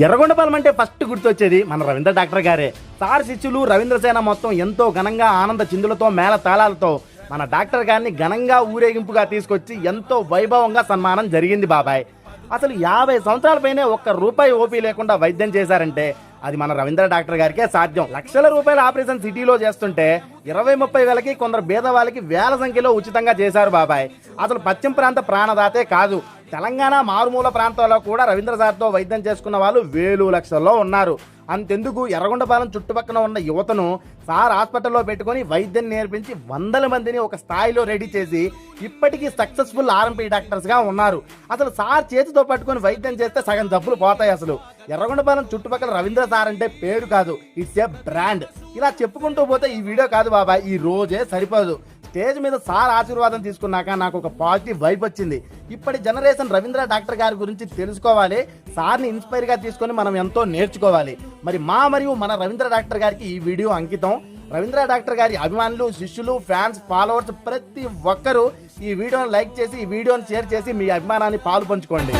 ఎర్రగొండపాలెం అంటే ఫస్ట్ గుర్తొచ్చేది మన రవీంద్ర డాక్టర్ గారే. సార్ శిష్యులు రవీంద్రసేన మొత్తం ఎంతో ఘనంగా ఆనంద చిందులతో మేళ తాళాలతో మన డాక్టర్ గారిని ఘనంగా ఊరేగింపుగా తీసుకొచ్చి ఎంతో వైభవంగా సన్మానం జరిగింది బాబాయ్. అసలు 50 సంవత్సరాల పైనే ఒక్క రూపాయి ఓపీ లేకుండా వైద్యం చేశారంటే అది మన రవీంద్ర డాక్టర్ గారికే సాధ్యం. లక్షల రూపాయల ఆపరేషన్ సిటీలో చేస్తుంటే 20-30 వేలకి కొందరు బీద వాళ్ళకి వేల సంఖ్యలో ఉచితంగా చేశారు బాబాయ్. అసలు పశ్చిమ ప్రాంత ప్రాణదాతే కాదు, తెలంగాణ మారుమూల ప్రాంతాల్లో కూడా రవీంద్ర సార్తో వైద్యం చేసుకున్న వాళ్ళు వేలు లక్షల్లో ఉన్నారు. అంతెందుకు ఎర్రగొండపాలెం చుట్టుపక్కల ఉన్న యువతను సార్ హాస్పిటల్లో పెట్టుకొని వైద్యం నేర్పించి 100 మందిని ఒక స్థాయిలో రెడీ చేసి ఇప్పటికీ సక్సెస్ఫుల్ ఆర్ఎంపీ డాక్టర్స్గా ఉన్నారు. అసలు సార్ చేతితో పట్టుకొని వైద్యం చేస్తే సగం జబ్బులు పోతాయి. అసలు ఎర్రగొండపాలెం చుట్టుపక్కల రవీంద్ర సార్ అంటే పేరు కాదు, ఇట్స్ ఏ బ్రాండ్. ఇలా చెప్పుకుంటూ పోతే ఈ వీడియో కాదు బాబాయ్, ఈ రోజే సరిపోదు. స్టేజ్ మీద సార్ ఆశీర్వాదం తీసుకున్నాక నాకు ఒక పాజిటివ్ వైబ్ వచ్చింది. ఇప్పటి జనరేషన్ రవీంద్ర డాక్టర్ గారి గురించి తెలుసుకోవాలి, సార్ని ఇన్స్పైర్గా తీసుకొని మనం ఎంతో నేర్చుకోవాలి. మరి మరియు మన రవీంద్ర డాక్టర్ గారికి ఈ వీడియో అంకితం. రవీంద్ర డాక్టర్ గారి అభిమానులు, శిష్యులు, ఫ్యాన్స్, ఫాలోవర్స్ ప్రతి ఒక్కరూ ఈ వీడియోని లైక్ చేసి, ఈ వీడియోని షేర్ చేసి మీ అభిమానాన్ని పాలు పంచుకోండి.